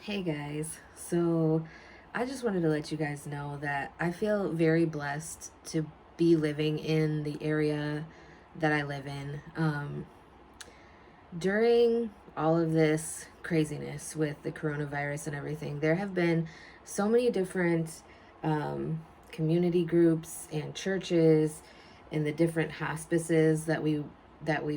Hey guys, so I just wanted to let you guys know that I feel very blessed to be living in the area that I live in. During all of this craziness with the coronavirus and everything, there have been so many different community groups and churches and the different hospices that we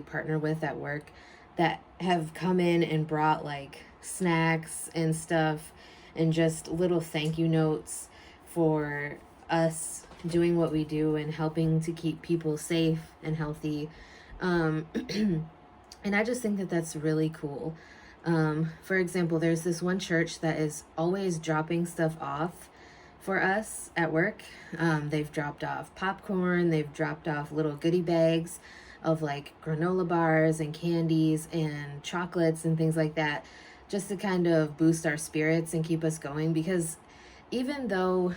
partner with at work that have come in and brought like snacks and stuff and just little thank you notes for us doing what we do and helping to keep people safe and healthy. Um, and I just think that that's really cool. For example, there's this one church that is always dropping stuff off for us at work. They've dropped off popcorn, they've dropped off little goodie bags of like granola bars and candies and chocolates and things like that, just to kind of boost our spirits and keep us going. Because even though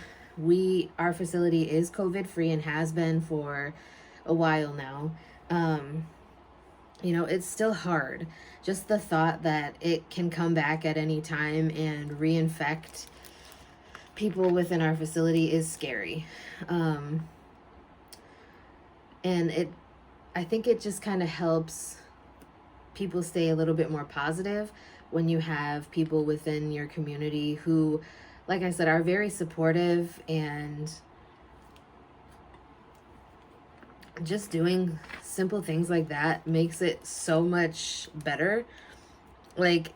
our facility is COVID free and has been for a while now, it's still hard. Just the thought that it can come back at any time and reinfect people within our facility is scary. And I think it just kind of helps people stay a little bit more positive when you have people within your community who, like I said, are very supportive, and just doing simple things like that makes it so much better. Like,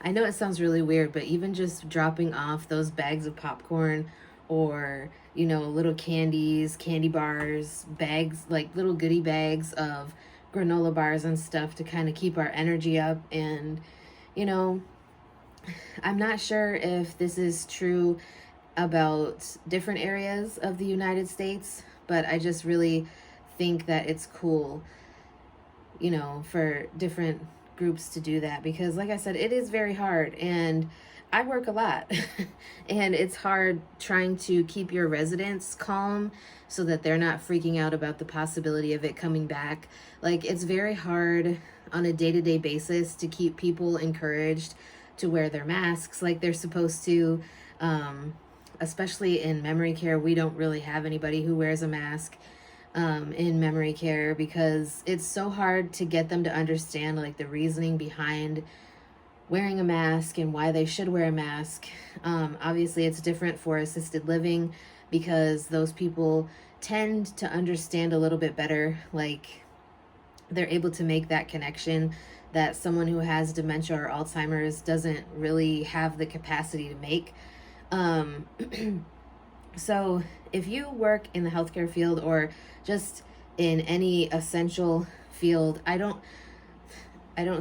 I know it sounds really weird, but even just dropping off those bags of popcorn or, little candies, candy bars, bags, like little goodie bags of granola bars and stuff to kind of keep our energy up. And, you know, I'm not sure if this is true about different areas of the United States, but I just really think that it's cool, for different groups to do that, because like I said, it is very hard and I work a lot and it's hard trying to keep your residents calm so that they're not freaking out about the possibility of it coming back. Like, it's very hard on a day-to-day basis to keep people encouraged to wear their masks like they're supposed to. Especially in memory care, we don't really have anybody who wears a mask in memory care, because it's so hard to get them to understand like the reasoning behind wearing a mask and why they should wear a mask. Obviously, it's different for assisted living because those people tend to understand a little bit better. Like, they're able to make that connection that someone who has dementia or Alzheimer's doesn't really have the capacity to make. Um, so if you work in the healthcare field or just in any essential field, I don't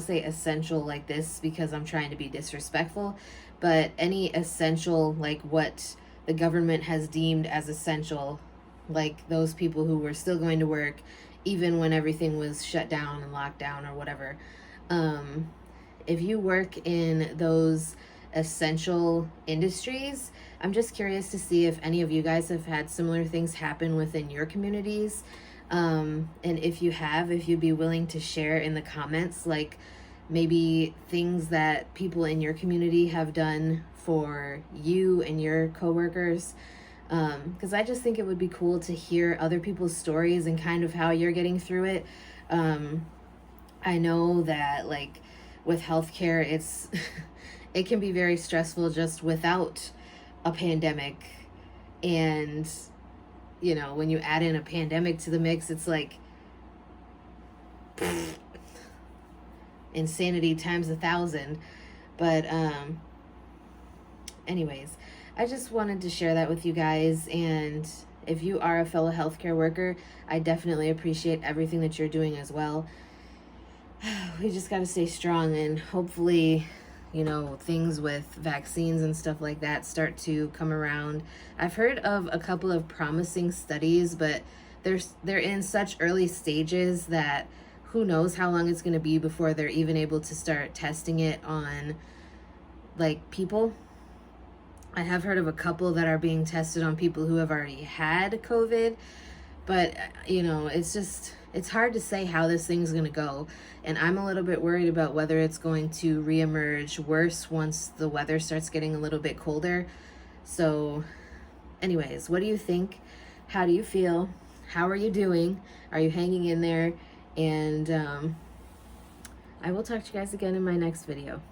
say essential like this because I'm trying to be disrespectful, but any essential, like what the government has deemed as essential, like those people who were still going to work even when everything was shut down and locked down or whatever. If you work in those essential industries, I'm just curious to see if any of you guys have had similar things happen within your communities. And if you have, if you'd be willing to share in the comments, like maybe things that people in your community have done for you and your coworkers. Because I just think it would be cool to hear other people's stories and kind of how you're getting through it. I know that like with healthcare, it can be very stressful just without a pandemic. And when you add in a pandemic to the mix, it's like insanity times 1,000. But anyways, I just wanted to share that with you guys. And if you are a fellow healthcare worker, I definitely appreciate everything that you're doing as well. We just got to stay strong, and hopefully things with vaccines and stuff like that start to come around. I've heard of a couple of promising studies, but they're in such early stages that who knows how long it's going to be before they're even able to start testing it on like people. I have heard of a couple that are it's it's hard to say how this thing's going to go. And I'm a little bit worried about whether it's going to reemerge worse once the weather starts getting a little bit colder. So anyways, what do you think? How do you feel? How are you doing? Are you hanging in there? And I will talk to you guys again in my next video.